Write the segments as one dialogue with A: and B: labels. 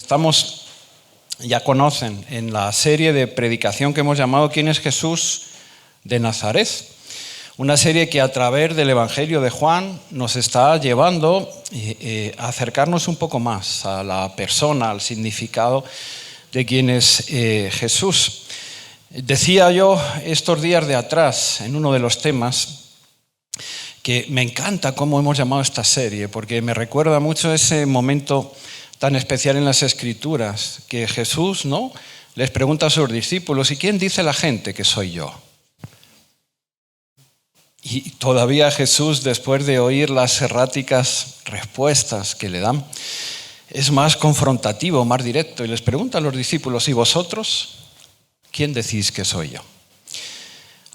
A: Estamos, ya conocen, en la serie de predicación que hemos llamado ¿Quién es Jesús de Nazaret? Una serie que a través del Evangelio de Juan nos está llevando a acercarnos un poco más a la persona, al significado de quién es Jesús. Decía yo estos días de atrás, en uno de los temas, que me encanta cómo hemos llamado esta serie, porque me recuerda mucho ese momento tan especial en las Escrituras, que Jesús, ¿no?, les pregunta a sus discípulos: ¿y quién dice la gente que soy yo? Y todavía Jesús, después de oír las erráticas respuestas que le dan, es más confrontativo, más directo, y les pregunta a los discípulos: ¿y vosotros? ¿Quién decís que soy yo?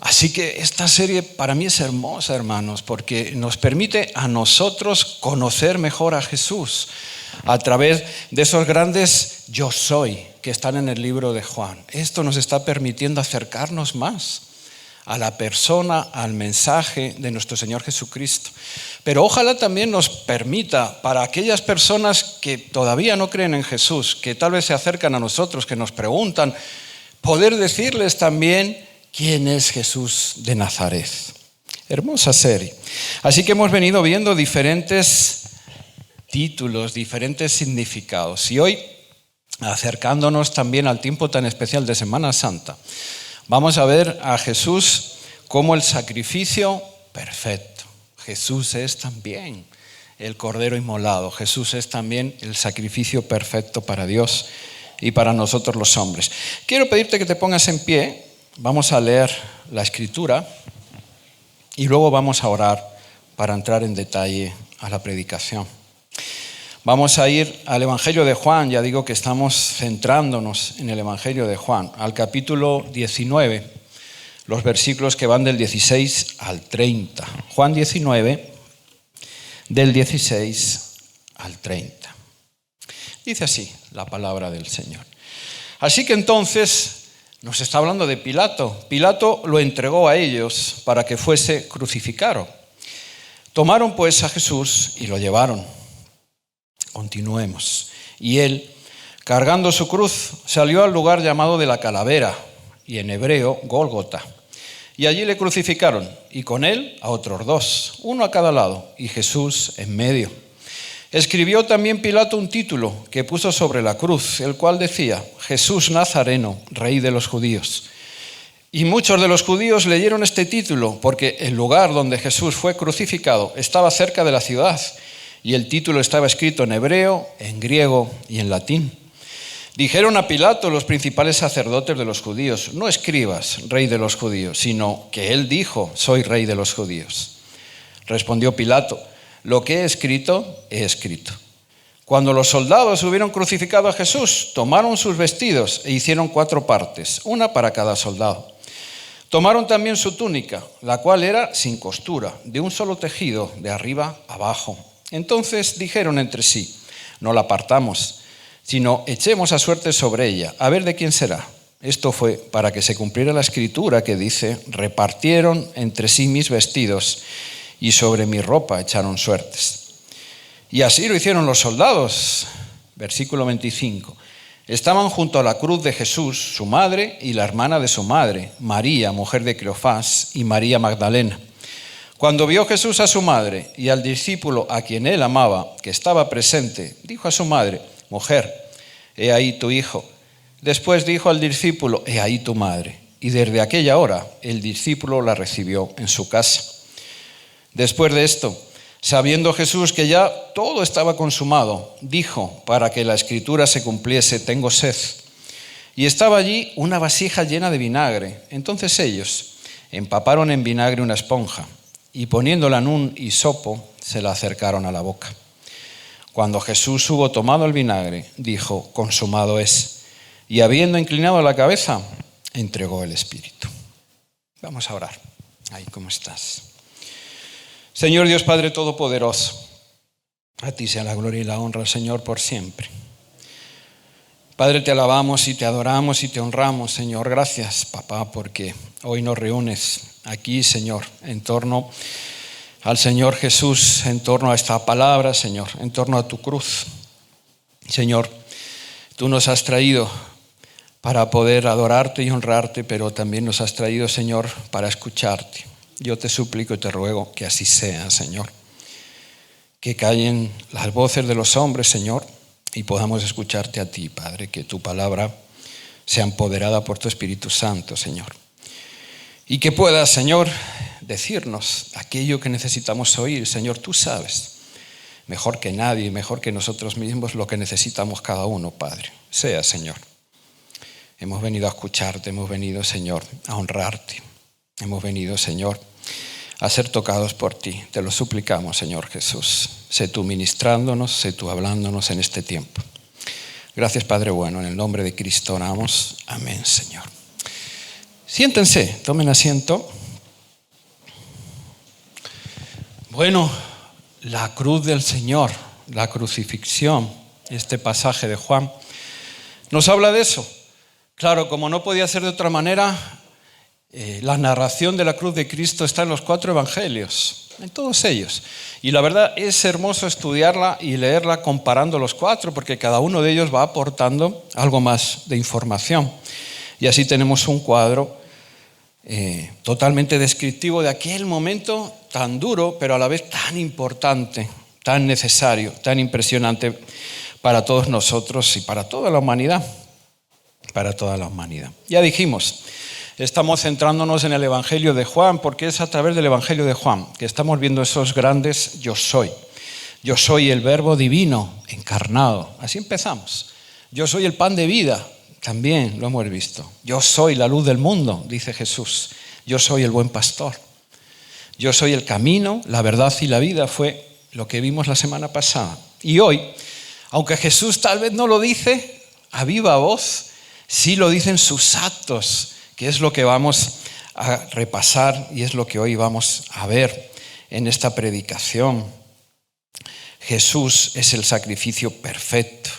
A: Así que esta serie para mí es hermosa, hermanos, porque nos permite a nosotros conocer mejor a Jesús a través de esos grandes yo soy que están en el libro de Juan. Esto nos está permitiendo acercarnos más a la persona, al mensaje de nuestro Señor Jesucristo. Pero ojalá también nos permita, para aquellas personas que todavía no creen en Jesús, que tal vez se acercan a nosotros, que nos preguntan, poder decirles también quién es Jesús de Nazaret. Hermosa serie. Así que hemos venido viendo diferentes títulos, diferentes significados. Y hoy, acercándonos también al tiempo tan especial de Semana Santa, vamos a ver a Jesús como el sacrificio perfecto. Jesús es también el Cordero inmolado. Jesús es también el sacrificio perfecto para Dios y para nosotros los hombres. Quiero pedirte que te pongas en pie. Vamos a leer la Escritura y luego vamos a orar para entrar en detalle a la predicación. Vamos a ir al Evangelio de Juan. Ya digo que estamos centrándonos en el Evangelio de Juan, al capítulo 19, los versículos que van del 16 al 30. Juan 19, del 16 al 30. Dice así la palabra del Señor. Así que entonces nos está hablando de Pilato. Pilato lo entregó a ellos para que fuese crucificado. Tomaron pues a Jesús y lo llevaron. Continuemos. Y él, cargando su cruz, salió al lugar llamado de la Calavera, y en hebreo Gólgota. Y allí le crucificaron, y con él a otros dos, uno a cada lado, y Jesús en medio. Escribió también Pilato un título que puso sobre la cruz, el cual decía: Jesús Nazareno, Rey de los Judíos. Y muchos de los judíos leyeron este título porque el lugar donde Jesús fue crucificado estaba cerca de la ciudad, y el título estaba escrito en hebreo, en griego y en latín. Dijeron a Pilato los principales sacerdotes de los judíos: no escribas, Rey de los Judíos, sino que él dijo: soy Rey de los Judíos. Respondió Pilato: lo que he escrito, he escrito. Cuando los soldados hubieron crucificado a Jesús, tomaron sus vestidos e hicieron 4 partes, una para cada soldado. Tomaron también su túnica, la cual era sin costura, de un solo tejido, de arriba abajo. Entonces dijeron entre sí: no la partamos, sino echemos a suerte sobre ella, a ver de quién será. Esto fue para que se cumpliera la escritura que dice: repartieron entre sí mis vestidos, y sobre mi ropa echaron suertes. Y así lo hicieron los soldados. Versículo 25. Estaban junto a la cruz de Jesús, su madre y la hermana de su madre, María, mujer de Cleofás, y María Magdalena. Cuando vio Jesús a su madre y al discípulo a quien él amaba, que estaba presente, dijo a su madre: mujer, he ahí tu hijo. Después dijo al discípulo: he ahí tu madre. Y desde aquella hora el discípulo la recibió en su casa. Después de esto, sabiendo Jesús que ya todo estaba consumado, dijo, para que la escritura se cumpliese: tengo sed. Y estaba allí una vasija llena de vinagre. Entonces ellos empaparon en vinagre una esponja y poniéndola en un hisopo, se la acercaron a la boca. Cuando Jesús hubo tomado el vinagre, dijo: consumado es. Y habiendo inclinado la cabeza, entregó el espíritu. Vamos a orar. Ahí, ¿cómo estás? Señor Dios Padre Todopoderoso, a ti sea la gloria y la honra, Señor, por siempre. Padre, te alabamos y te adoramos y te honramos, Señor. Gracias, Papá, porque hoy nos reúnes aquí, Señor, en torno al Señor Jesús, en torno a esta palabra, Señor, en torno a tu cruz. Señor, Tú nos has traído para poder adorarte y honrarte, pero también nos has traído, Señor, para escucharte. Yo te suplico y te ruego que así sea, Señor. Que callen las voces de los hombres, Señor, y podamos escucharte a ti, Padre, que tu palabra sea empoderada por tu Espíritu Santo, Señor. Y que puedas, Señor, decirnos aquello que necesitamos oír. Señor, tú sabes, mejor que nadie, mejor que nosotros mismos, lo que necesitamos cada uno, Padre. Sea, Señor. Hemos venido a escucharte, hemos venido, Señor, a honrarte. Hemos venido, Señor, a ser tocados por ti. Te lo suplicamos, Señor Jesús. Sé tú ministrándonos, sé tú hablándonos en este tiempo. Gracias, Padre bueno. En el nombre de Cristo oramos. Amén, Señor. Siéntense, tomen asiento. Bueno, la cruz del Señor, la crucifixión, este pasaje de Juan, nos habla de eso. Claro, como no podía ser de otra manera, la narración de la cruz de Cristo está en los 4 evangelios, en todos ellos. Y la verdad es hermoso estudiarla y leerla comparando los 4, porque cada uno de ellos va aportando algo más de información. Y así tenemos un cuadro totalmente descriptivo de aquel momento tan duro, pero a la vez tan importante, tan necesario, tan impresionante para todos nosotros y para toda la humanidad. Para toda la humanidad. Ya dijimos, estamos centrándonos en el Evangelio de Juan, porque es a través del Evangelio de Juan que estamos viendo esos grandes yo soy. Yo soy el verbo divino encarnado. Así empezamos. Yo soy el pan de vida. También lo hemos visto. Yo soy la luz del mundo, dice Jesús. Yo soy el buen pastor. Yo soy el camino, la verdad y la vida, fue lo que vimos la semana pasada. Y hoy, aunque Jesús tal vez no lo dice a viva voz, sí lo dicen sus actos, que es lo que vamos a repasar y es lo que hoy vamos a ver en esta predicación. Jesús es el sacrificio perfecto.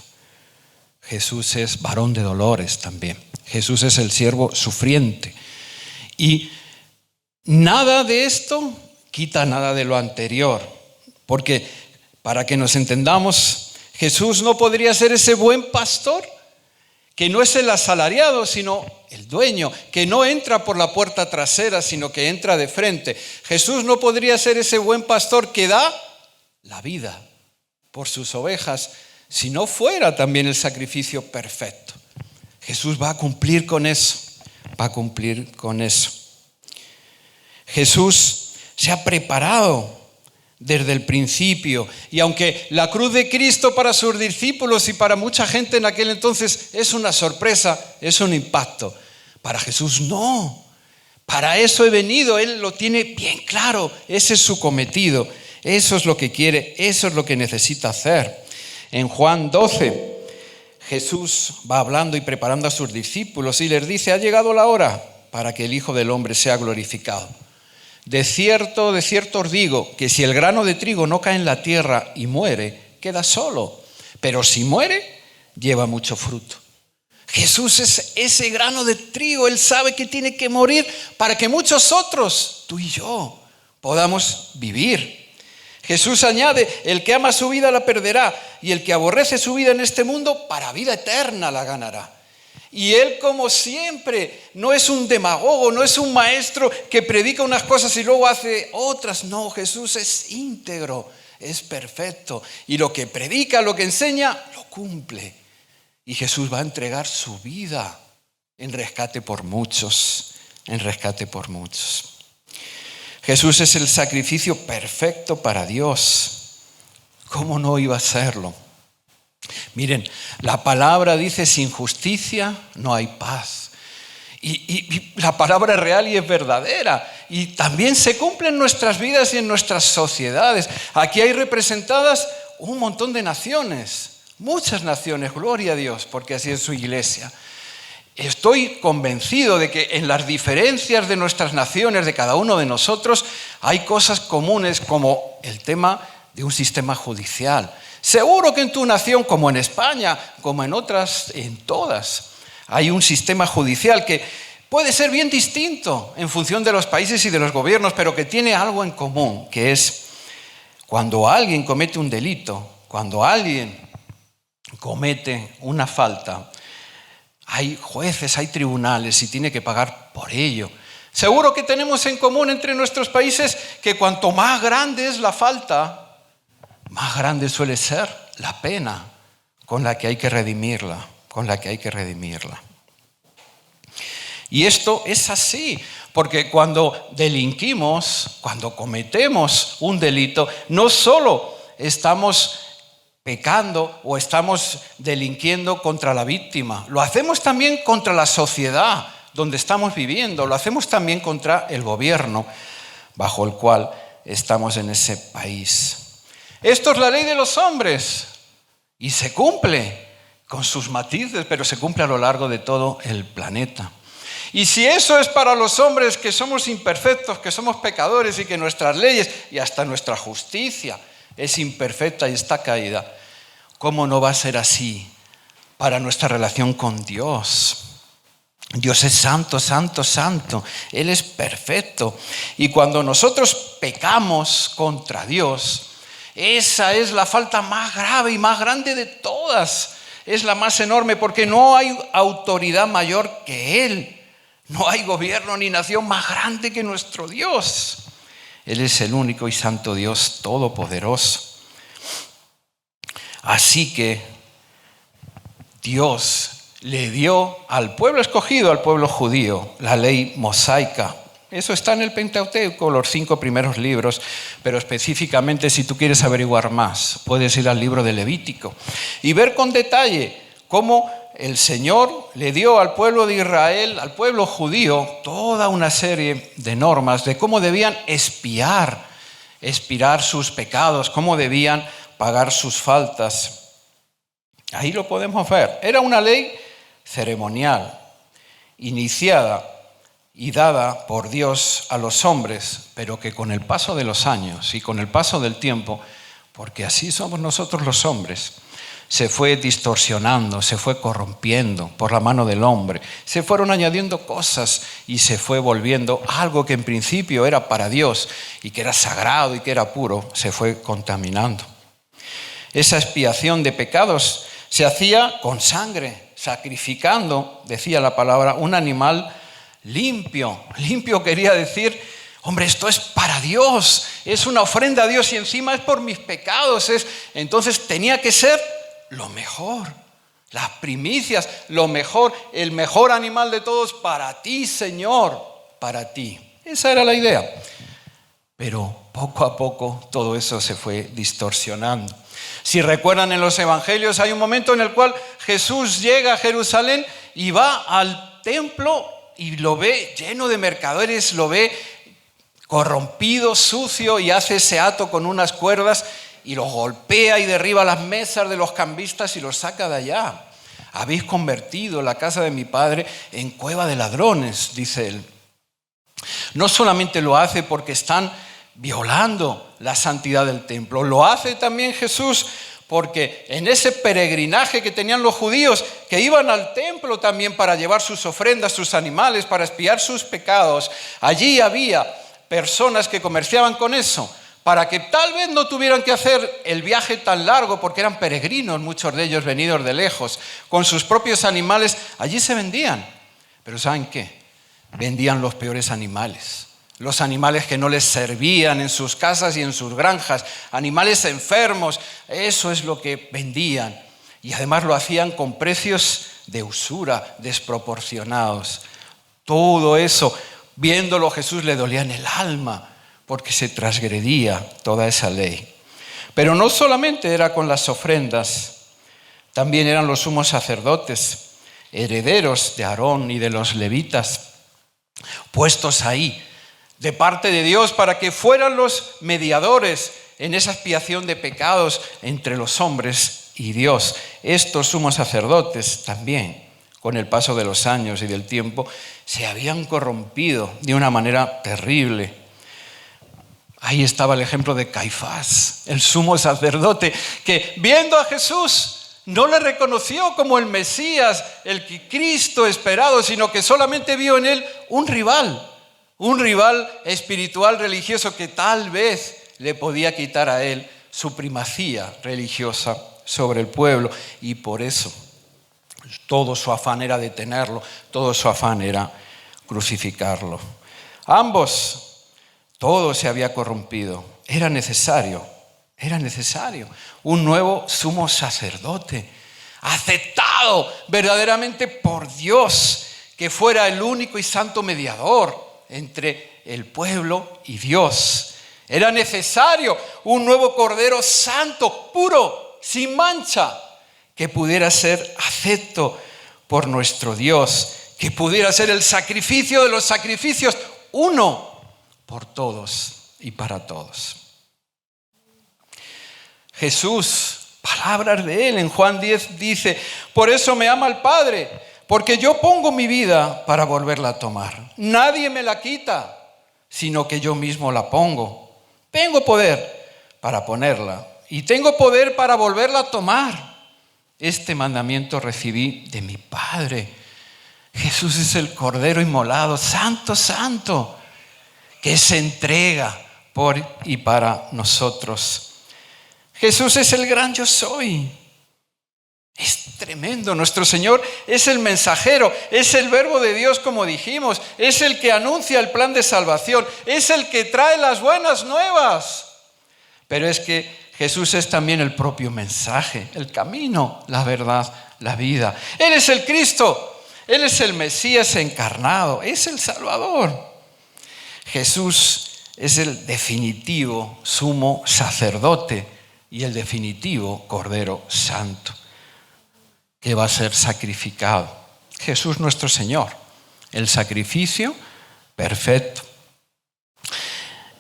A: Jesús es varón de dolores también. Jesús es el siervo sufriente. Y nada de esto quita nada de lo anterior. Porque para que nos entendamos, Jesús no podría ser ese buen pastor que no es el asalariado, sino el dueño, que no entra por la puerta trasera, sino que entra de frente. Jesús no podría ser ese buen pastor que da la vida por sus ovejas, si no fuera también el sacrificio perfecto. Jesús va a cumplir con eso, va a cumplir con eso. Jesús se ha preparado desde el principio, y aunque la cruz de Cristo para sus discípulos y para mucha gente en aquel entonces es una sorpresa, es un impacto, para Jesús no. Para eso he venido, Él lo tiene bien claro, ese es su cometido, eso es lo que quiere, eso es lo que necesita hacer. En Juan 12, Jesús va hablando y preparando a sus discípulos y les dice: ha llegado la hora para que el Hijo del Hombre sea glorificado. De cierto os digo que si el grano de trigo no cae en la tierra y muere, queda solo. Pero si muere, lleva mucho fruto. Jesús es ese grano de trigo. Él sabe que tiene que morir para que muchos otros, tú y yo, podamos vivir. Jesús añade: el que ama su vida la perderá, y el que aborrece su vida en este mundo, para vida eterna la ganará. Y Él, como siempre, no es un demagogo, no es un maestro que predica unas cosas y luego hace otras. No, Jesús es íntegro, es perfecto. Y lo que predica, lo que enseña, lo cumple. Y Jesús va a entregar su vida en rescate por muchos, en rescate por muchos. Jesús es el sacrificio perfecto para Dios. ¿Cómo no iba a serlo? Miren, la palabra dice: sin justicia no hay paz. Y la palabra es real y es verdadera. Y también se cumple en nuestras vidas y en nuestras sociedades. Aquí hay representadas un montón de naciones, muchas naciones, gloria a Dios, porque así es su iglesia. Estoy convencido de que en las diferencias de nuestras naciones, de cada uno de nosotros, hay cosas comunes como el tema de un sistema judicial. Seguro que en tu nación, como en España, como en otras, en todas, hay un sistema judicial que puede ser bien distinto en función de los países y de los gobiernos, pero que tiene algo en común, que es cuando alguien comete un delito, cuando alguien comete una falta, hay jueces, hay tribunales y tiene que pagar por ello. Seguro que tenemos en común entre nuestros países que cuanto más grande es la falta, más grande suele ser la pena con la que hay que redimirla, Y esto es así, porque cuando delinquimos, cuando cometemos un delito, no solo estamos pecando o estamos delinquiendo contra la víctima, lo hacemos también contra la sociedad donde estamos viviendo, lo hacemos también contra el gobierno bajo el cual estamos en ese país. Esto es la ley de los hombres y se cumple con sus matices, pero se cumple a lo largo de todo el planeta. Y si eso es para los hombres que somos imperfectos, que somos pecadores y que nuestras leyes y hasta nuestra justicia es imperfecta y está caída, ¿cómo no va a ser así para nuestra relación con Dios? Dios es santo, santo, santo. Él es perfecto. Y cuando nosotros pecamos contra Dios, esa es la falta más grave y más grande de todas. Es la más enorme porque no hay autoridad mayor que Él. No hay gobierno ni nación más grande que nuestro Dios. Él es el único y santo Dios todopoderoso. Así que Dios le dio al pueblo escogido, al pueblo judío, la ley mosaica. Eso está en el Pentateuco, los 5 primeros libros, pero específicamente si tú quieres averiguar más, puedes ir al libro de Levítico y ver con detalle cómo el Señor le dio al pueblo de Israel, al pueblo judío, toda una serie de normas de cómo debían expiar sus pecados, cómo debían pagar sus faltas. Ahí lo podemos ver. Era una ley ceremonial, iniciada y dada por Dios a los hombres, pero que con el paso de los años y con el paso del tiempo, porque así somos nosotros los hombres, se fue distorsionando, se fue corrompiendo por la mano del hombre. Se fueron añadiendo cosas y se fue volviendo algo que en principio era para Dios y que era sagrado y que era puro, se fue contaminando. Esa expiación de pecados se hacía con sangre, sacrificando, decía la palabra, un animal limpio. Limpio quería decir, hombre, esto es para Dios, es una ofrenda a Dios y encima es por mis pecados. Entonces tenía que ser lo mejor, las primicias, lo mejor, el mejor animal de todos para ti, Señor, para ti. Esa era la idea. Pero poco a poco todo eso se fue distorsionando. Si recuerdan en los evangelios, hay un momento en el cual Jesús llega a Jerusalén y va al templo y lo ve lleno de mercaderes, lo ve corrompido, sucio, y hace ese hato con unas cuerdas y los golpea y derriba las mesas de los cambistas y los saca de allá. Habéis convertido la casa de mi padre en cueva de ladrones, dice él. No solamente lo hace porque están violando la santidad del templo, lo hace también Jesús porque en ese peregrinaje que tenían los judíos, que iban al templo también para llevar sus ofrendas, sus animales, para expiar sus pecados, allí había personas que comerciaban con eso, para que tal vez no tuvieran que hacer el viaje tan largo, porque eran peregrinos, muchos de ellos venidos de lejos, con sus propios animales, allí se vendían. Pero ¿saben qué? Vendían los peores animales. Los animales que no les servían en sus casas y en sus granjas, animales enfermos, eso es lo que vendían. Y además lo hacían con precios de usura, desproporcionados. Todo eso, viéndolo Jesús le dolía en el alma, porque se transgredía toda esa ley. Pero no solamente era con las ofrendas, también eran los sumos sacerdotes, herederos de Aarón y de los levitas, puestos ahí de parte de Dios para que fueran los mediadores en esa expiación de pecados entre los hombres y Dios. Estos sumos sacerdotes también, con el paso de los años y del tiempo, se habían corrompido de una manera terrible. Ahí estaba el ejemplo de Caifás, el sumo sacerdote, que viendo a Jesús no le reconoció como el Mesías, el que Cristo esperado, sino que solamente vio en él un rival espiritual religioso que tal vez le podía quitar a él su primacía religiosa sobre el pueblo y por eso todo su afán era detenerlo, todo su afán era crucificarlo. Ambos, todo se había corrompido. Era necesario un nuevo sumo sacerdote, aceptado verdaderamente por Dios, que fuera el único y santo mediador entre el pueblo y Dios. Era necesario un nuevo Cordero Santo, puro, sin mancha, que pudiera ser acepto por nuestro Dios, que pudiera ser el sacrificio de los sacrificios, uno por todos y para todos. Jesús, palabras de él en Juan 10 dice: por eso me ama el Padre, porque yo pongo mi vida para volverla a tomar. Nadie me la quita, sino que yo mismo la pongo. Tengo poder para ponerla y tengo poder para volverla a tomar. Este mandamiento recibí de mi Padre. Jesús es el Cordero inmolado, santo, santo, que se entrega por y para nosotros. Jesús es el gran yo soy. Es tremendo. Nuestro Señor es el mensajero, es el verbo de Dios, como dijimos, es el que anuncia el plan de salvación, es el que trae las buenas nuevas. Pero es que Jesús es también el propio mensaje, el camino, la verdad, la vida. Él es el Cristo, Él es el Mesías encarnado, es el Salvador. Jesús es el definitivo sumo sacerdote y el definitivo Cordero Santo, que va a ser sacrificado. Jesús nuestro Señor, el sacrificio perfecto.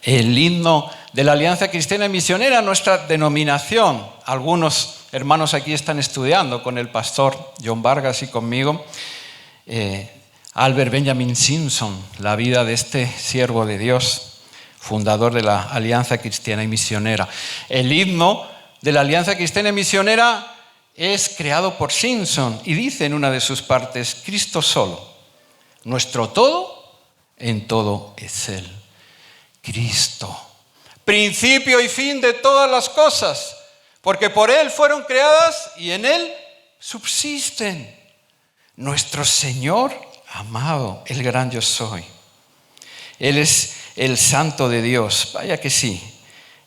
A: El himno de la Alianza Cristiana y Misionera, nuestra denominación. Algunos hermanos aquí están estudiando con el pastor John Vargas y conmigo. Albert Benjamin Simpson, la vida de este siervo de Dios, fundador de la Alianza Cristiana y Misionera. El himno de la Alianza Cristiana y Misionera es creado por Simpson y dice en una de sus partes: Cristo solo, nuestro todo, en todo es Él. Cristo, principio y fin de todas las cosas, porque por Él fueron creadas y en Él subsisten. Nuestro Señor amado, el gran yo soy. Él es el Santo de Dios, vaya que sí,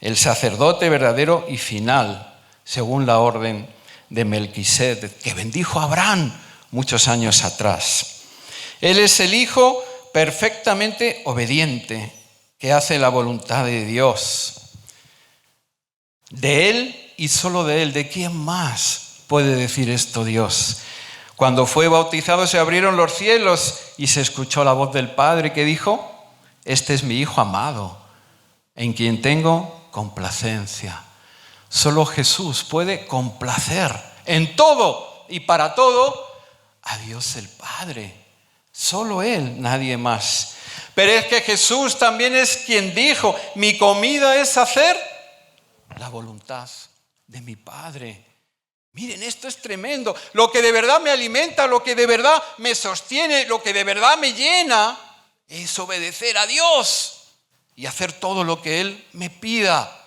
A: el sacerdote verdadero y final, según la orden de Melquisedec, que bendijo a Abraham muchos años atrás. Él es el Hijo perfectamente obediente, que hace la voluntad de Dios. De Él y solo de Él, ¿de quién más puede decir esto Dios? Cuando fue bautizado se abrieron los cielos y se escuchó la voz del Padre que dijo: este es mi Hijo amado, en quien tengo complacencia. Solo Jesús puede complacer en todo y para todo a Dios el Padre. Solo Él, nadie más. Pero es que Jesús también es quien dijo: mi comida es hacer la voluntad de mi Padre. Miren, esto es tremendo. Lo que de verdad me alimenta, lo que de verdad me sostiene, lo que de verdad me llena, es obedecer a Dios y hacer todo lo que Él me pida.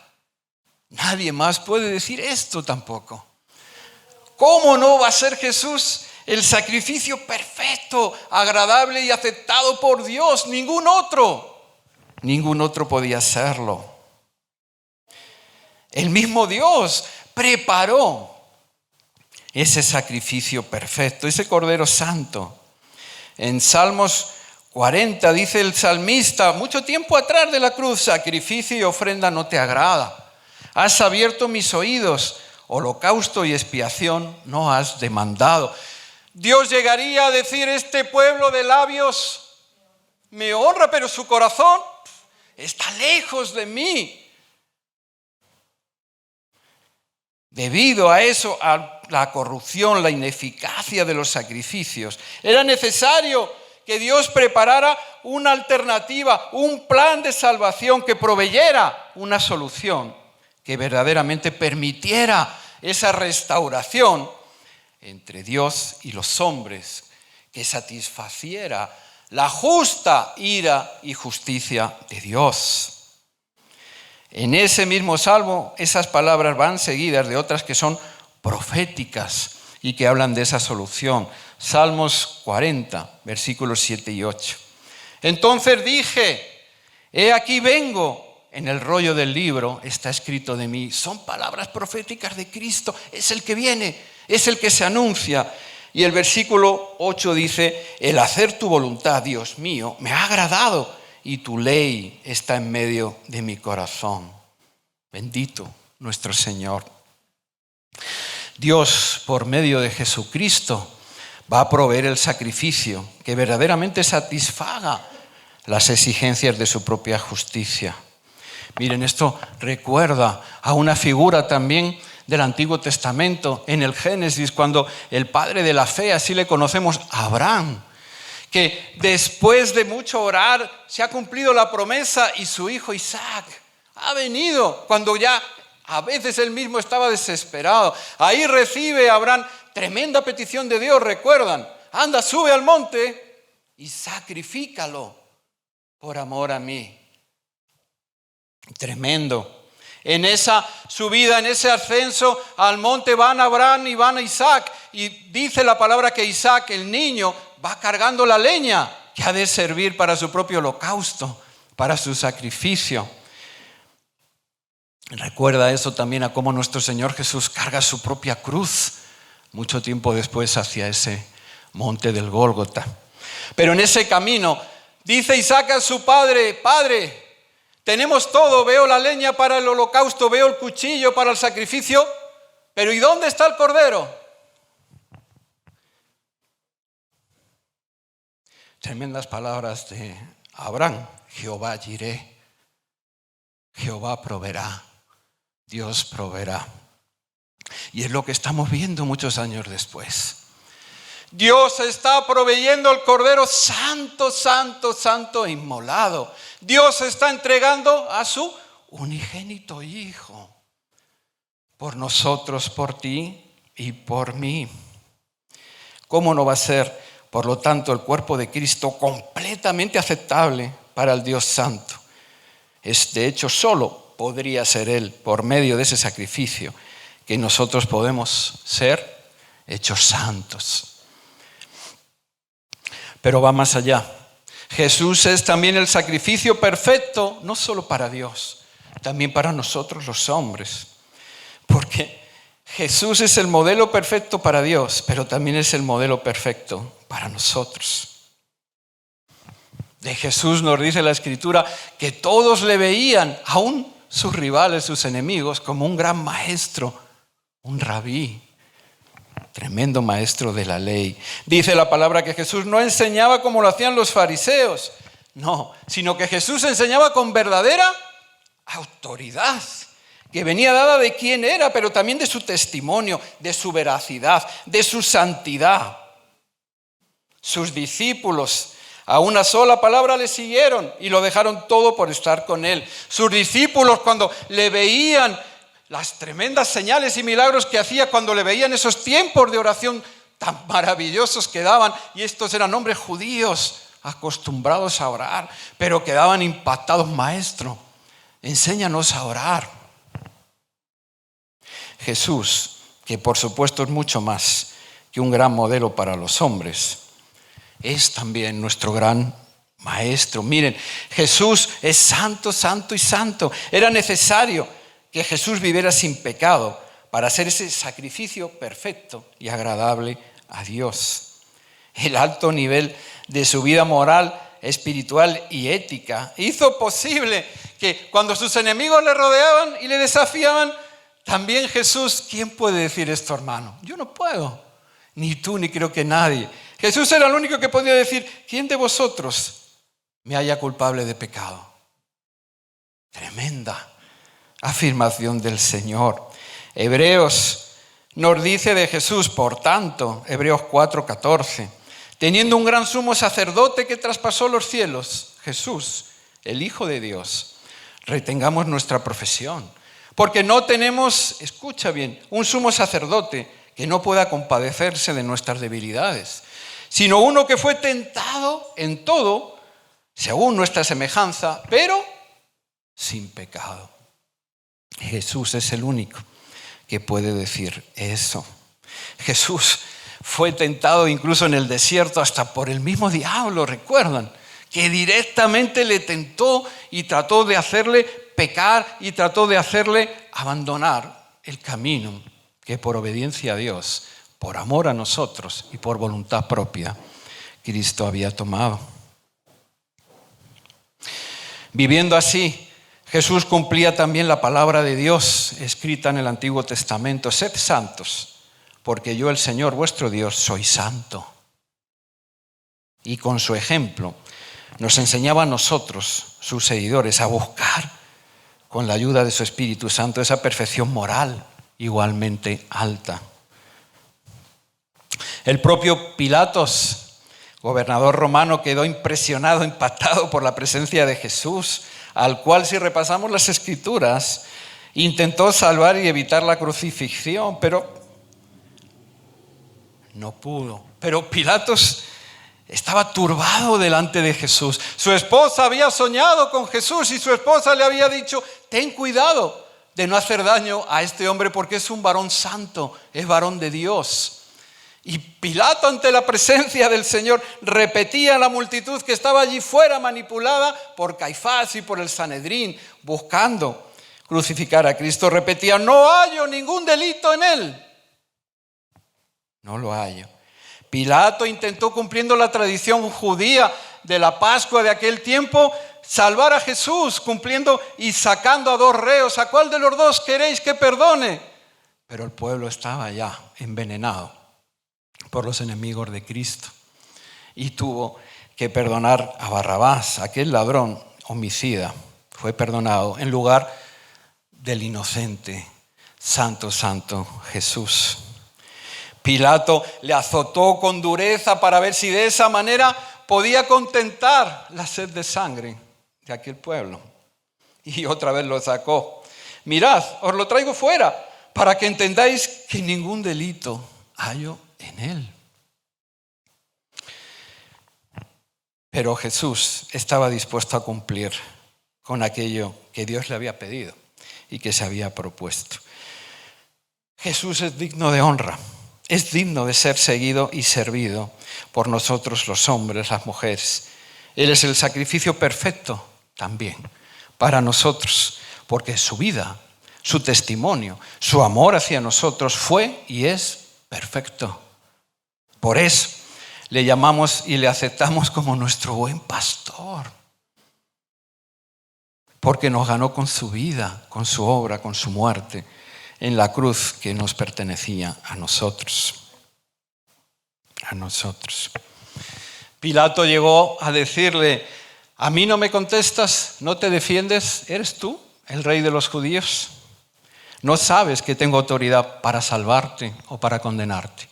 A: Nadie más puede decir esto tampoco. ¿Cómo no va a ser Jesús el sacrificio perfecto, agradable y aceptado por Dios? Ningún otro podía serlo. El mismo Dios preparó ese sacrificio perfecto, ese Cordero Santo. En Salmos 40 dice el salmista: mucho tiempo atrás de la cruz, sacrificio y ofrenda no te agrada. Has abierto mis oídos, holocausto y expiación no has demandado. Dios llegaría a decir: este pueblo de labios me honra, pero su corazón está lejos de mí. Debido a eso, a la corrupción, la ineficacia de los sacrificios, era necesario que Dios preparara una alternativa, un plan de salvación que proveyera una solución que verdaderamente permitiera esa restauración entre Dios y los hombres, que satisfaciera la justa ira y justicia de Dios. En ese mismo salmo, esas palabras van seguidas de otras que son proféticas y que hablan de esa solución. Salmos 40, versículos 7 y 8. Entonces dije, he aquí vengo. En el rollo del libro está escrito de mí. Son palabras proféticas de Cristo. Es el que viene, es el que se anuncia. Y el versículo 8 dice, el hacer tu voluntad, Dios mío, me ha agradado y tu ley está en medio de mi corazón. Bendito nuestro Señor. Dios, por medio de Jesucristo, va a proveer el sacrificio que verdaderamente satisfaga las exigencias de su propia justicia. Miren, esto recuerda a una figura también del Antiguo Testamento, en el Génesis, cuando el padre de la fe, así le conocemos, Abraham, que después de mucho orar se ha cumplido la promesa y su hijo Isaac ha venido cuando ya a veces él mismo estaba desesperado. Ahí recibe Abraham tremenda petición de Dios, recuerdan, anda, sube al monte y sacrifícalo por amor a mí. Tremendo. En esa subida, en ese ascenso al monte van Abraham y van Isaac. Y dice la palabra que Isaac, el niño, va cargando la leña que ha de servir para su propio holocausto, para su sacrificio. Recuerda eso también a cómo nuestro Señor Jesús carga su propia cruz mucho tiempo después hacia ese monte del Gólgota. Pero en ese camino dice Isaac a su padre, Padre, tenemos todo, veo la leña para el holocausto, veo el cuchillo para el sacrificio, pero ¿y dónde está el cordero? Tremendas palabras de Abraham. Jehová Jireh, Jehová proveerá, Dios proveerá. Y es lo que estamos viendo muchos años después. Dios está proveyendo el cordero santo, santo, santo e inmolado. Dios está entregando a su unigénito Hijo por nosotros, por ti y por mí. ¿Cómo no va a ser, por lo tanto, el cuerpo de Cristo completamente aceptable para el Dios Santo? De hecho, solo podría ser Él, por medio de ese sacrificio, que nosotros podemos ser hechos santos. Pero va más allá. Jesús es también el sacrificio perfecto, no solo para Dios, también para nosotros los hombres. Porque Jesús es el modelo perfecto para Dios, pero también es el modelo perfecto para nosotros. De Jesús nos dice la Escritura que todos le veían, aún sus rivales, sus enemigos, como un gran maestro, un rabí. Tremendo maestro de la ley. Dice la palabra que Jesús no enseñaba como lo hacían los fariseos, no, sino que Jesús enseñaba con verdadera autoridad, que venía dada de quién era, pero también de su testimonio, de su veracidad, de su santidad. Sus discípulos a una sola palabra le siguieron y lo dejaron todo por estar con él. Sus discípulos, cuando le veían las tremendas señales y milagros que hacía, cuando le veían esos tiempos de oración tan maravillosos que daban, y estos eran hombres judíos acostumbrados a orar, pero quedaban impactados. Maestro, enséñanos a orar. Jesús, que por supuesto es mucho más que un gran modelo para los hombres, es también nuestro gran maestro. Miren, Jesús es santo, santo y santo. Era necesario que Jesús viviera sin pecado para hacer ese sacrificio perfecto y agradable a Dios. El alto nivel de su vida moral, espiritual y ética hizo posible que cuando sus enemigos le rodeaban y le desafiaban, también Jesús, ¿quién puede decir esto, hermano? Yo no puedo, ni tú, ni creo que nadie. Jesús era el único que podía decir, ¿quién de vosotros me halla culpable de pecado? Tremenda afirmación del Señor. Hebreos nos dice de Jesús, por tanto, Hebreos 4:14, teniendo un gran sumo sacerdote que traspasó los cielos, Jesús, el Hijo de Dios, retengamos nuestra profesión, porque no tenemos, escucha bien, un sumo sacerdote que no pueda compadecerse de nuestras debilidades, sino uno que fue tentado en todo, según nuestra semejanza, pero sin pecado. Jesús es el único que puede decir eso. Jesús fue tentado incluso en el desierto hasta por el mismo diablo, ¿recuerdan? Que directamente le tentó y trató de hacerle pecar y trató de hacerle abandonar el camino que por obediencia a Dios, por amor a nosotros y por voluntad propia, Cristo había tomado. Viviendo así, Jesús cumplía también la palabra de Dios escrita en el Antiguo Testamento: sed santos, porque yo, el Señor vuestro Dios, soy santo. Y con su ejemplo nos enseñaba a nosotros, sus seguidores, a buscar con la ayuda de su Espíritu Santo esa perfección moral igualmente alta. El propio Pilatos, gobernador romano, quedó impresionado, impactado por la presencia de Jesús, al cual, si repasamos las Escrituras, intentó salvar y evitar la crucifixión, pero no pudo. Pero Pilatos estaba turbado delante de Jesús. Su esposa había soñado con Jesús y su esposa le había dicho: ten cuidado de no hacer daño a este hombre porque es un varón santo, es varón de Dios. Y Pilato, ante la presencia del Señor, repetía a la multitud que estaba allí fuera, manipulada por Caifás y por el Sanedrín, buscando crucificar a Cristo. Repetía: no hallo ningún delito en él. No lo hallo. Pilato intentó, cumpliendo la tradición judía de la Pascua de aquel tiempo, salvar a Jesús, cumpliendo y sacando a dos reos. ¿A cuál de los dos queréis que perdone? Pero el pueblo estaba ya envenenado por los enemigos de Cristo y tuvo que perdonar a Barrabás, aquel ladrón homicida. Fue perdonado en lugar del inocente, santo, santo Jesús. Pilato le azotó con dureza para ver si de esa manera podía contentar la sed de sangre de aquel pueblo. Y otra vez lo sacó. Mirad, os lo traigo fuera para que entendáis que ningún delito hallo en él. Pero Jesús estaba dispuesto a cumplir con aquello que Dios le había pedido y que se había propuesto. Jesús es digno de honra. Es digno de ser seguido y servido por nosotros los hombres, las mujeres. Él es el sacrificio perfecto también para nosotros, porque su vida, su testimonio, su amor hacia nosotros fue y es perfecto. Por eso le llamamos y le aceptamos como nuestro buen pastor, porque nos ganó con su vida, con su obra, con su muerte en la cruz que nos pertenecía a nosotros. A nosotros. Pilato llegó a decirle: ¿a mí no me contestas? ¿No te defiendes? ¿Eres tú el rey de los judíos? ¿No sabes que tengo autoridad para salvarte o para condenarte?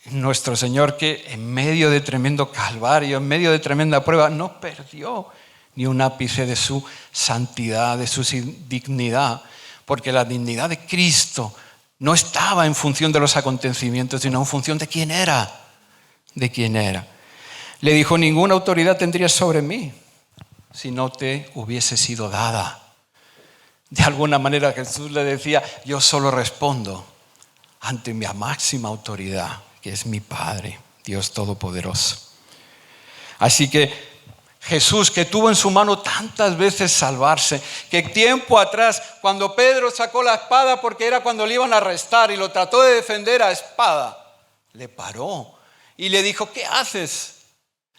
A: Nuestro Señor, que en medio de tremendo calvario, en medio de tremenda prueba, no perdió ni un ápice de su santidad, de su dignidad, porque la dignidad de Cristo no estaba en función de los acontecimientos, sino en función de quién era, de quién era. Le dijo: ninguna autoridad tendrías sobre mí si no te hubiese sido dada. De alguna manera Jesús le decía: yo solo respondo ante mi máxima autoridad, que es mi Padre, Dios Todopoderoso. Así que Jesús, que tuvo en su mano tantas veces salvarse, que tiempo atrás, cuando Pedro sacó la espada, porque era cuando le iban a arrestar y lo trató de defender a espada, le paró y le dijo: ¿qué haces?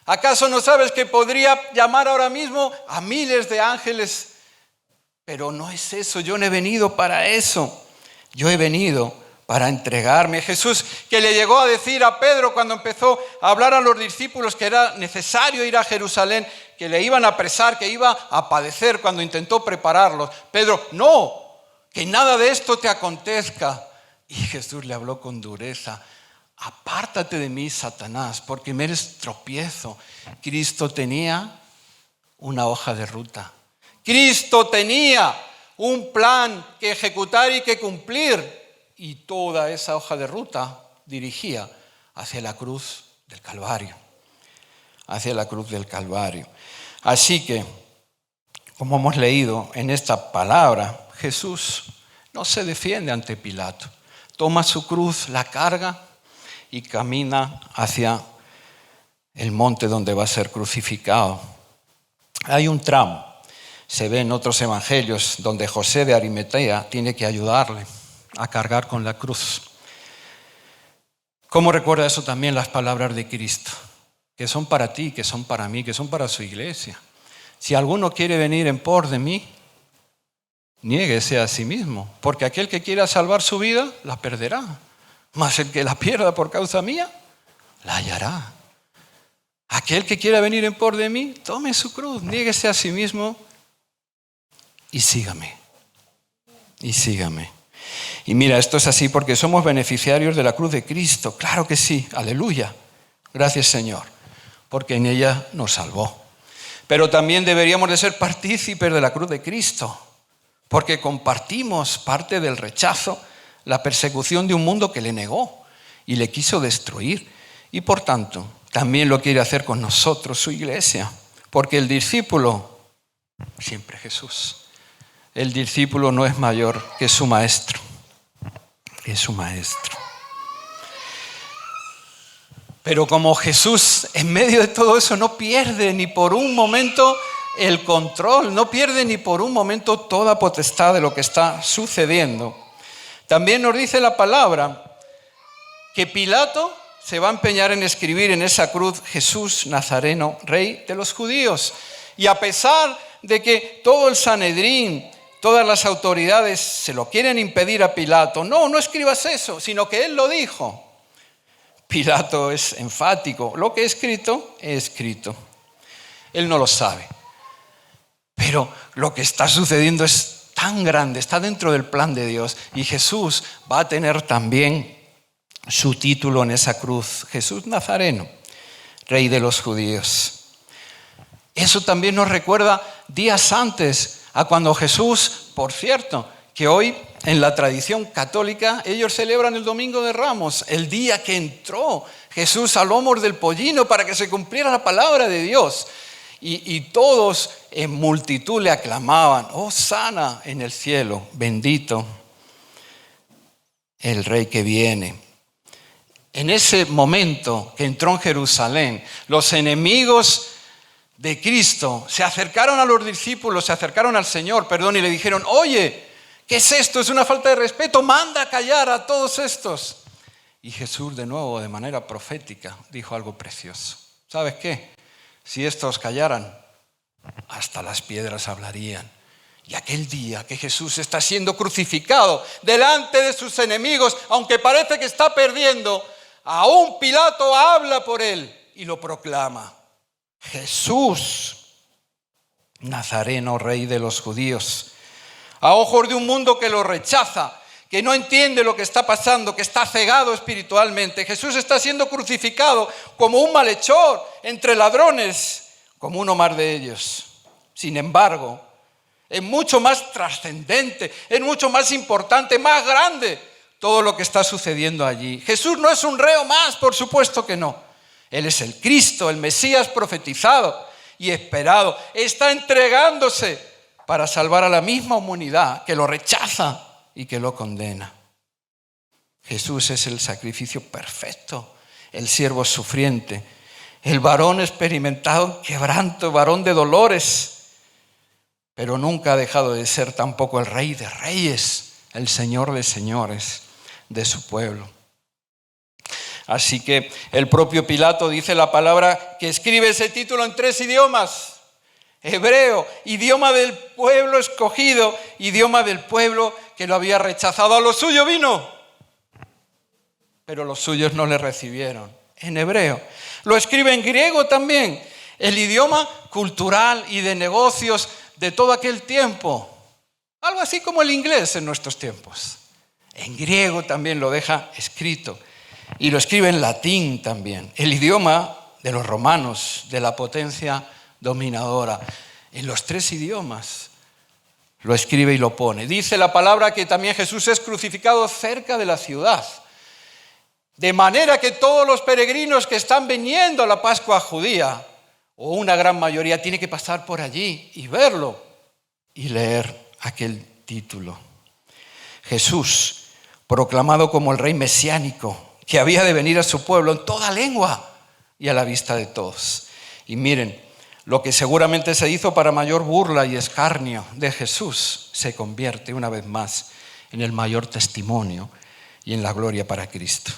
A: ¿Acaso no sabes que podría llamar ahora mismo a miles de ángeles? Pero no es eso, yo no he venido para eso. Yo he venido para entregarme. Jesús, que le llegó a decir a Pedro cuando empezó a hablar a los discípulos que era necesario ir a Jerusalén, que le iban a apresar, que iba a padecer cuando intentó prepararlos. Pedro: no, que nada de esto te acontezca. Y Jesús le habló con dureza: apártate de mí, Satanás, porque me eres tropiezo. Cristo tenía una hoja de ruta. Cristo tenía un plan que ejecutar y que cumplir. Y toda esa hoja de ruta dirigía hacia la cruz del Calvario. Hacia la cruz del Calvario. Así que, como hemos leído en esta palabra, Jesús no se defiende ante Pilato. Toma su cruz, la carga y camina hacia el monte donde va a ser crucificado. Hay un tramo, se ve en otros evangelios, donde José de Arimatea tiene que ayudarle a cargar con la cruz. ¿Cómo recuerda eso también las palabras de Cristo? Que son para ti, que son para mí, que son para su iglesia. Si alguno quiere venir en pos de mí, niéguese a sí mismo, porque aquel que quiera salvar su vida, la perderá. Mas el que la pierda por causa mía, la hallará. Aquel que quiera venir en pos de mí, tome su cruz, niéguese a sí mismo y sígame. Y sígame. Y mira, esto es así porque somos beneficiarios de la cruz de Cristo. Claro que sí, aleluya. Gracias, Señor, porque en ella nos salvó. Pero también deberíamos de ser partícipes de la cruz de Cristo, porque compartimos parte del rechazo, la persecución de un mundo que le negó y le quiso destruir. Y por tanto, también lo quiere hacer con nosotros, su iglesia, porque el discípulo, siempre Jesús, el discípulo no es mayor que su maestro, que su maestro. Pero como Jesús, en medio de todo eso, no pierde ni por un momento el control, no pierde ni por un momento toda potestad de lo que está sucediendo. También nos dice la palabra que Pilato se va a empeñar en escribir en esa cruz Jesús Nazareno, Rey de los judíos. Y a pesar de que todo el Sanedrín, todas las autoridades se lo quieren impedir a Pilato, no escribas eso, sino que él lo dijo. Pilato es enfático, lo que he escrito, he escrito. Él no lo sabe, pero lo que está sucediendo es tan grande, está dentro del plan de Dios, y Jesús va a tener también su título en esa cruz, Jesús Nazareno, Rey de los judíos. Eso también nos recuerda días antes a cuando Jesús, por cierto, que hoy en la tradición católica ellos celebran el Domingo de Ramos, el día que entró Jesús a lomos del pollino para que se cumpliera la palabra de Dios. Y todos en multitud le aclamaban, Hosana en el cielo, bendito el Rey que viene. En ese momento que entró en Jerusalén, los enemigos de Cristo se acercaron a los discípulos, se acercaron al Señor, y le dijeron, oye, ¿qué es esto? Es una falta de respeto, manda a callar a todos estos. Y Jesús de nuevo, de manera profética, dijo algo precioso. ¿Sabes qué? Si estos callaran, hasta las piedras hablarían. Y aquel día que Jesús está siendo crucificado delante de sus enemigos, aunque parece que está perdiendo, aún Pilato habla por él y lo proclama. Jesús, Nazareno, Rey de los judíos. A ojos de un mundo que lo rechaza, que no entiende lo que está pasando, que está cegado espiritualmente, Jesús está siendo crucificado como un malhechor entre ladrones, como uno más de ellos. Sin embargo, es mucho más trascendente, es mucho más importante, más grande todo lo que está sucediendo allí. Jesús no es un reo más, por supuesto que no. Él es el Cristo, el Mesías profetizado y esperado. Está entregándose para salvar a la misma humanidad que lo rechaza y que lo condena. Jesús es el sacrificio perfecto, el siervo sufriente, el varón experimentado en quebranto, varón de dolores, pero nunca ha dejado de ser tampoco el Rey de Reyes, el Señor de Señores de su pueblo. Así que el propio Pilato dice la palabra que escribe ese título en 3 idiomas. Hebreo, idioma del pueblo escogido, idioma del pueblo que lo había rechazado. A lo suyo vino, pero los suyos no le recibieron. En hebreo. Lo escribe en griego también, el idioma cultural y de negocios de todo aquel tiempo. Algo así como el inglés en nuestros tiempos. En griego también lo deja escrito. Y lo escribe en latín también, el idioma de los romanos, de la potencia dominadora. En los 3 idiomas lo escribe y lo pone. Dice la palabra que también Jesús es crucificado cerca de la ciudad. De manera que todos los peregrinos que están viniendo a la Pascua judía, o una gran mayoría, tiene que pasar por allí y verlo y leer aquel título. Jesús, proclamado como el rey mesiánico, que había de venir a su pueblo en toda lengua y a la vista de todos. Y miren, lo que seguramente se hizo para mayor burla y escarnio de Jesús se convierte una vez más en el mayor testimonio y en la gloria para Cristo.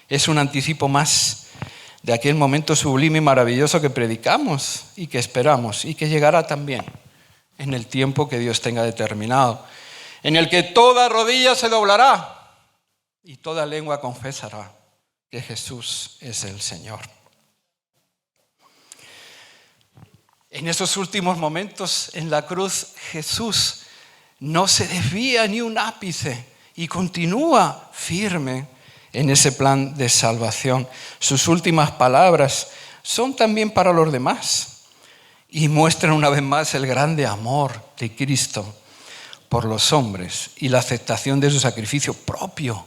A: Es un anticipo más de aquel momento sublime y maravilloso que predicamos y que esperamos y que llegará también en el tiempo que Dios tenga determinado, en el que toda rodilla se doblará y toda lengua confesará que Jesús es el Señor. En esos últimos momentos en la cruz, Jesús no se desvía ni un ápice y continúa firme en ese plan de salvación. Sus últimas palabras son también para los demás y muestran una vez más el grande amor de Cristo por los hombres y la aceptación de su sacrificio propio,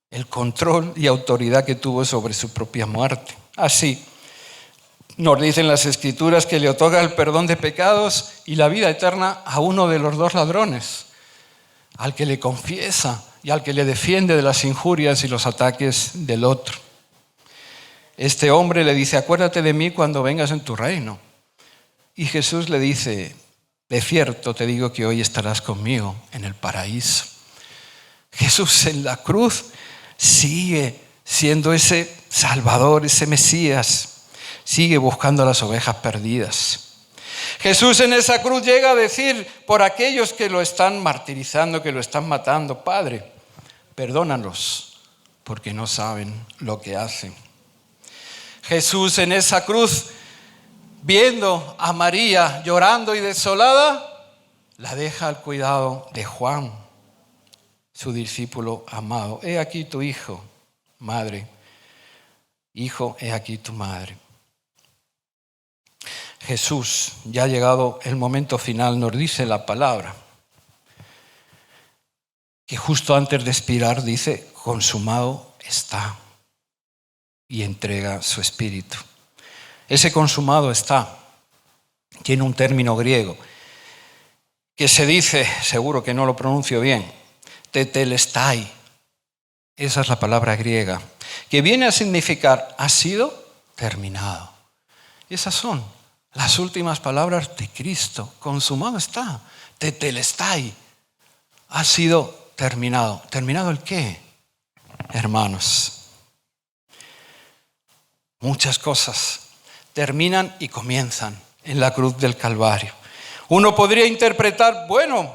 A: el control y autoridad que tuvo sobre su propia muerte. Así nos dicen las Escrituras que le otorga el perdón de pecados y la vida eterna a uno de los dos ladrones, al que le confiesa y al que le defiende de las injurias y los ataques del otro. Este hombre le dice: acuérdate de mí cuando vengas en tu reino. Y Jesús le dice: de cierto te digo que hoy estarás conmigo en el paraíso. Jesús en la cruz sigue siendo ese Salvador, ese Mesías. Sigue buscando a las ovejas perdidas. Jesús en esa cruz llega a decir por aquellos que lo están martirizando, que lo están matando: Padre, perdónalos, porque no saben lo que hacen. Jesús en esa cruz, viendo a María llorando y desolada, la deja al cuidado de Juan, su discípulo amado. He aquí tu hijo, madre. Hijo, he aquí tu madre. Jesús, ya ha llegado el momento final, nos dice la palabra, que justo antes de expirar dice: consumado está, y entrega su espíritu. Ese consumado está tiene un término griego que se dice, seguro que no lo pronuncio bien, tetelestai. Esa es la palabra griega, que viene a significar: ha sido terminado. Esas son las últimas palabras de Cristo. Consumado está, tetelestai. Ha sido terminado. ¿Terminado el qué, hermanos? Muchas cosas terminan y comienzan en la cruz del Calvario. Uno podría interpretar, bueno,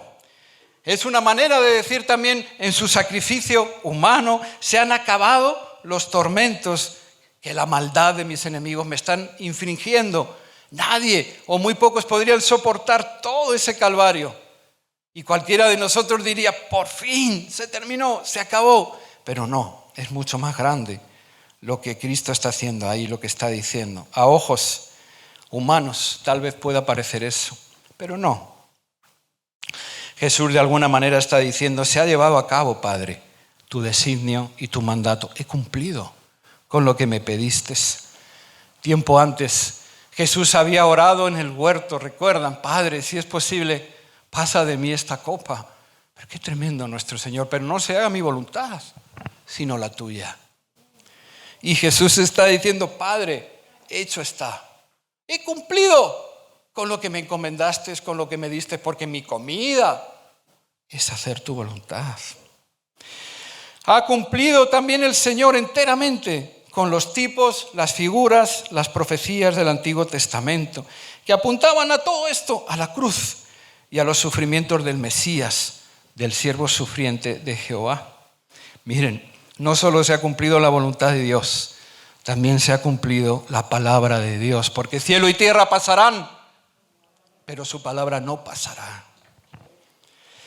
A: es una manera de decir también: en su sacrificio humano se han acabado los tormentos que la maldad de mis enemigos me están infringiendo. Nadie o muy pocos podrían soportar todo ese calvario. Y cualquiera de nosotros diría: por fin, se terminó, se acabó. Pero no, es mucho más grande lo que Cristo está haciendo ahí, lo que está diciendo. A ojos humanos tal vez pueda parecer eso, pero no. Jesús de alguna manera está diciendo: se ha llevado a cabo, Padre, tu designio y tu mandato. He cumplido con lo que me pediste. Tiempo antes, Jesús había orado en el huerto, recuerdan: Padre, si es posible, pasa de mí esta copa. Pero qué tremendo nuestro Señor, pero no se haga mi voluntad, sino la tuya. Y Jesús está diciendo: Padre, hecho está. He cumplido con lo que me encomendaste, con lo que me diste, porque mi comida es hacer tu voluntad. Ha cumplido también el Señor enteramente con los tipos, las figuras, las profecías del Antiguo Testamento, que apuntaban a todo esto, a la cruz y a los sufrimientos del Mesías, del siervo sufriente de Jehová. Miren, no solo se ha cumplido la voluntad de Dios, también se ha cumplido la palabra de Dios, porque cielo y tierra pasarán, pero su palabra no pasará.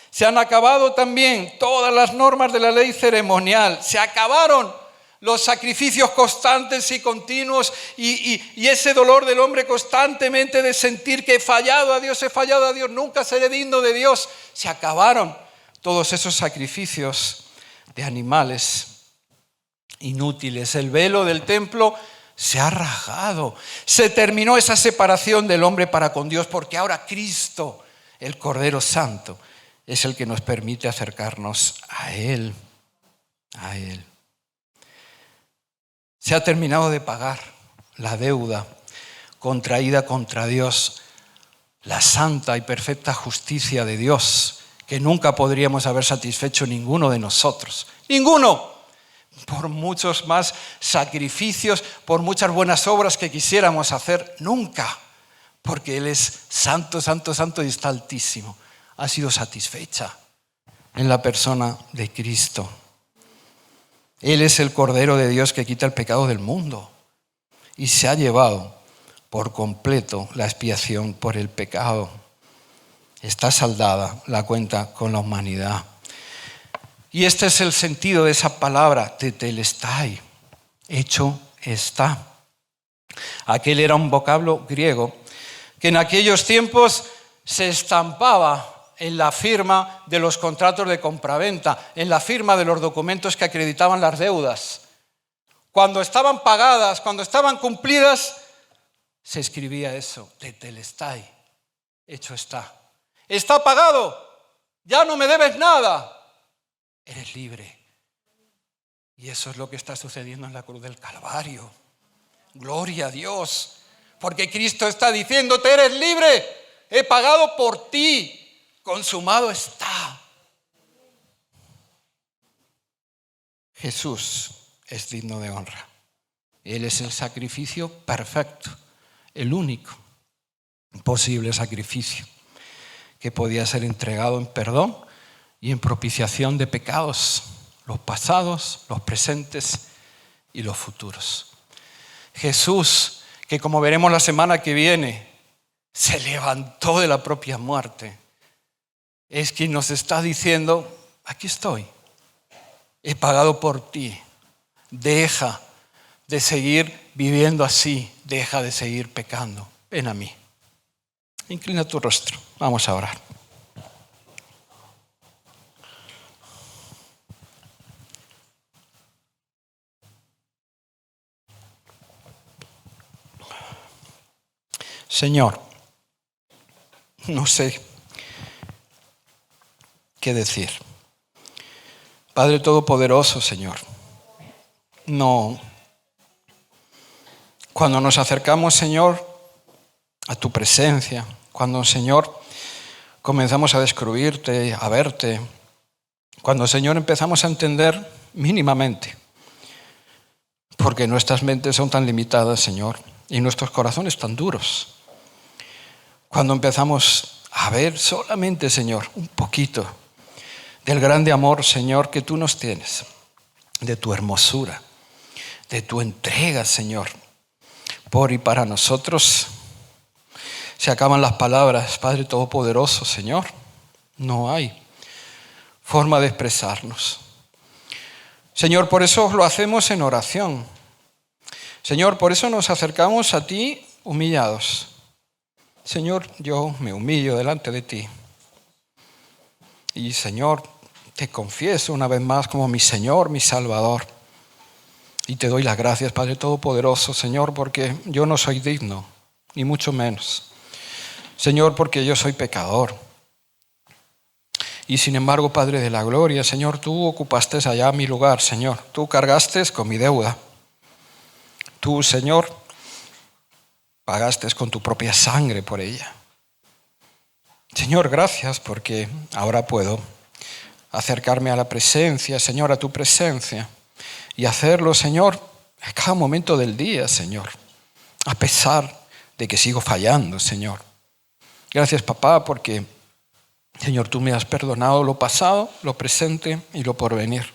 A: Se han acabado también todas las normas de la ley ceremonial, se acabaron los sacrificios constantes y continuos y ese dolor del hombre constantemente de sentir que he fallado a Dios, nunca seré digno de Dios. Se acabaron todos esos sacrificios de animales inútiles. El velo del templo se ha rasgado. Se terminó esa separación del hombre para con Dios, porque ahora Cristo, el Cordero Santo, es el que nos permite acercarnos a Él, a Él. Se ha terminado de pagar la deuda contraída contra Dios, la santa y perfecta justicia de Dios, que nunca podríamos haber satisfecho ninguno de nosotros. ¡Ninguno! Por muchos más sacrificios, por muchas buenas obras que quisiéramos hacer, nunca. Porque Él es santo, santo, santo y está altísimo. Ha sido satisfecha en la persona de Cristo. Él es el Cordero de Dios que quita el pecado del mundo y se ha llevado por completo la expiación por el pecado. Está saldada la cuenta con la humanidad. Y este es el sentido de esa palabra, tetelestai, hecho está. Aquel era un vocablo griego que en aquellos tiempos se estampaba en la firma de los contratos de compraventa, en la firma de los documentos que acreditaban las deudas. Cuando estaban pagadas, cuando estaban cumplidas, se escribía eso, tetelestai, hecho está. Está pagado, ya no me debes nada, eres libre. Y eso es lo que está sucediendo en la cruz del Calvario. Gloria a Dios, porque Cristo está diciéndote, eres libre, he pagado por ti. Consumado está. Jesús es digno de honra. Él es el sacrificio perfecto, el único posible sacrificio que podía ser entregado en perdón y en propiciación de pecados, los pasados, los presentes y los futuros. Jesús, que como veremos la semana que viene, se levantó de la propia muerte, es quien nos está diciendo, aquí estoy, he pagado por ti, deja de seguir viviendo así, deja de seguir pecando, ven a mí. Inclina tu rostro, vamos a orar. Señor, no sé qué decir. Padre Todopoderoso, Señor, no. Cuando nos acercamos, Señor, a tu presencia, cuando, Señor, comenzamos a descubrirte, a verte, cuando, Señor, empezamos a entender mínimamente, porque nuestras mentes son tan limitadas, Señor, y nuestros corazones tan duros, cuando empezamos a ver solamente, Señor, un poquito del grande amor, Señor, que tú nos tienes, de tu hermosura, de tu entrega, Señor, por y para nosotros, se acaban las palabras, Padre Todopoderoso, Señor. No hay forma de expresarnos. Señor, por eso lo hacemos en oración. Señor, por eso nos acercamos a ti humillados. Señor, yo me humillo delante de ti. Y, Señor, te confieso una vez más como mi Señor, mi Salvador. Y te doy las gracias, Padre Todopoderoso, Señor, porque yo no soy digno, ni mucho menos. Señor, porque yo soy pecador. Y sin embargo, Padre de la gloria, Señor, tú ocupaste allá mi lugar, Señor. Tú cargaste con mi deuda. Tú, Señor, pagaste con tu propia sangre por ella. Señor, gracias porque ahora puedo acercarme a la presencia, Señor, a tu presencia. Y hacerlo, Señor, a cada momento del día, Señor. A pesar de que sigo fallando, Señor. Gracias, papá, porque, Señor, tú me has perdonado lo pasado, lo presente y lo porvenir.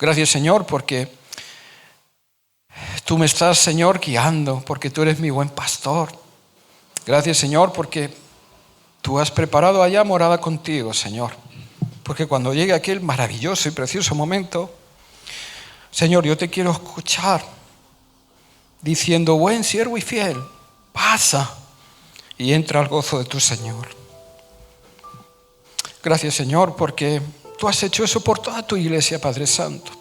A: Gracias, Señor, porque tú me estás, Señor, guiando, porque tú eres mi buen pastor. Gracias, Señor, porque tú has preparado allá morada contigo, Señor. Porque cuando llegue aquel maravilloso y precioso momento, Señor, yo te quiero escuchar diciendo, buen siervo y fiel, pasa y entra al gozo de tu Señor. Gracias, Señor, porque tú has hecho eso por toda tu iglesia, Padre Santo.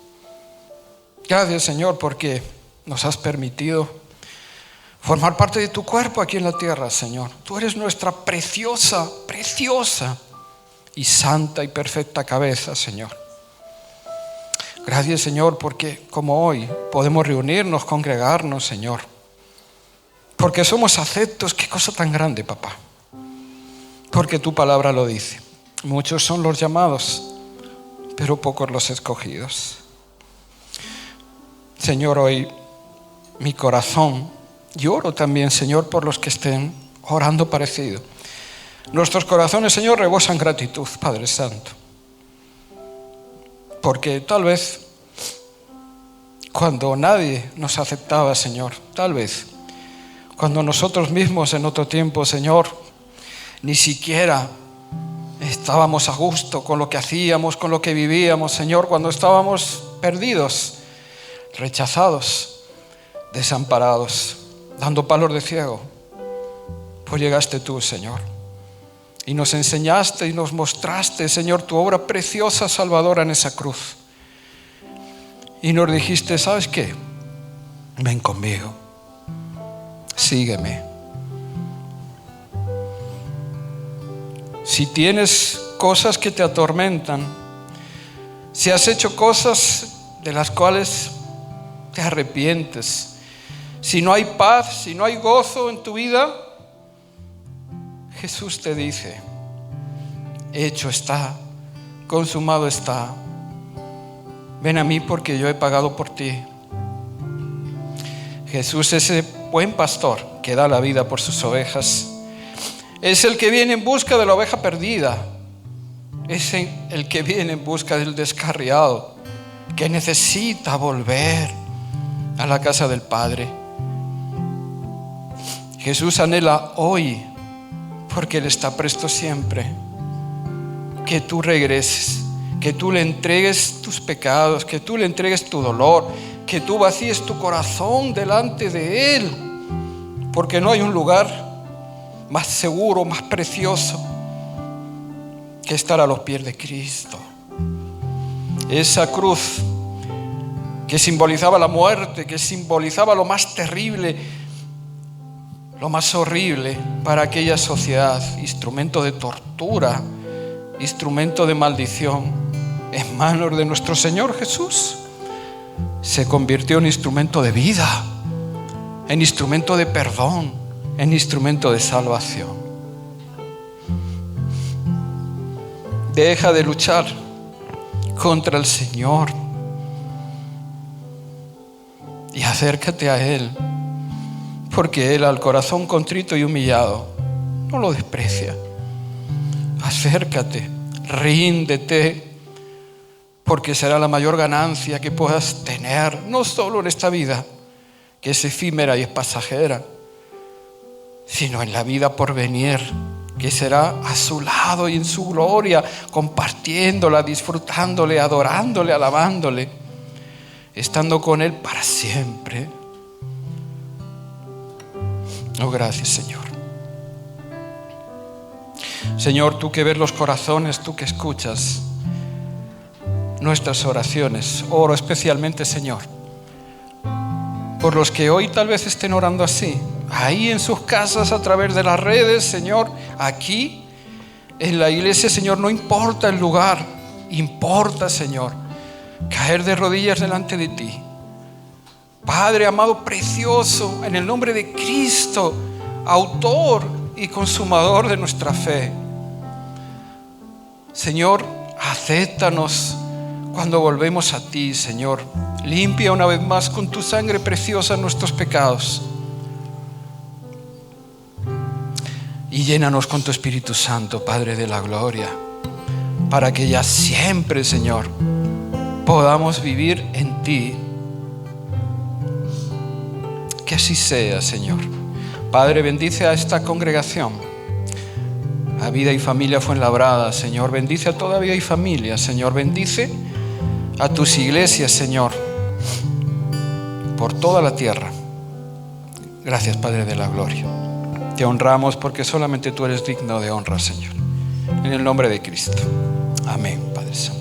A: Gracias, Señor, porque nos has permitido formar parte de tu cuerpo aquí en la tierra, Señor. Tú eres nuestra preciosa, preciosa y santa y perfecta cabeza, Señor. Gracias, Señor, porque como hoy podemos reunirnos, congregarnos, Señor. Porque somos aceptos. Qué cosa tan grande, papá. Porque tu palabra lo dice. Muchos son los llamados, pero pocos los escogidos. Señor, hoy mi corazón, lloro también, Señor, por los que estén orando parecido. Nuestros corazones, Señor, rebosan gratitud, Padre Santo. Porque tal vez cuando nadie nos aceptaba, Señor, tal vez cuando nosotros mismos en otro tiempo, Señor, ni siquiera estábamos a gusto con lo que hacíamos, con lo que vivíamos, Señor, cuando estábamos perdidos, rechazados, desamparados, dando palos de ciego, pues llegaste tú, Señor, y nos enseñaste y nos mostraste, Señor, tu obra preciosa, salvadora en esa cruz. Y nos dijiste, ¿sabes qué? Ven conmigo, sígueme. Si tienes cosas que te atormentan, si has hecho cosas de las cuales te arrepientes, si no hay paz, si no hay gozo en tu vida, Jesús te dice, hecho está, consumado está. Ven a mí porque yo he pagado por ti. Jesús es ese buen pastor que da la vida por sus ovejas. Es el que viene en busca de la oveja perdida. Es el que viene en busca del descarriado, que necesita volver a la casa del Padre. Jesús anhela hoy, porque Él está presto siempre, que tú regreses, que tú le entregues tus pecados, que tú le entregues tu dolor, que tú vacíes tu corazón delante de Él, porque no hay un lugar más seguro, más precioso que estar a los pies de Cristo. Esa cruz que simbolizaba la muerte, que simbolizaba lo más terrible, lo más horrible para aquella sociedad, instrumento de tortura, instrumento de maldición, en manos de nuestro Señor Jesús, se convirtió en instrumento de vida, en instrumento de perdón, en instrumento de salvación. Deja de luchar contra el Señor y acércate a Él, porque Él al corazón contrito y humillado no lo desprecia. Acércate, ríndete, porque será la mayor ganancia que puedas tener, no solo en esta vida, que es efímera y es pasajera, sino en la vida por venir, que será a su lado y en su gloria, compartiéndola, disfrutándole, adorándole, alabándole, estando con Él para siempre. Oh, gracias, Señor. Señor, tú que ves los corazones, tú que escuchas nuestras oraciones, oro especialmente, Señor, por los que hoy tal vez estén orando así, ahí en sus casas, a través de las redes, Señor, aquí en la iglesia, Señor, no importa el lugar, importa, Señor, caer de rodillas delante de ti. Padre amado, precioso, en el nombre de Cristo, autor y consumador de nuestra fe. Señor, acéptanos cuando volvemos a ti, Señor. Limpia una vez más con tu sangre preciosa nuestros pecados. Y llénanos con tu Espíritu Santo, Padre de la gloria, para que ya siempre, Señor, podamos vivir en ti. Que así sea, Señor. Padre, bendice a esta congregación, a Vida y Familia Fuenlabrada, Señor. Bendice a toda Vida y Familia, Señor. Bendice a tus iglesias, Señor, por toda la tierra. Gracias, Padre de la gloria. Te honramos porque solamente tú eres digno de honra, Señor. En el nombre de Cristo. Amén, Padre Santo.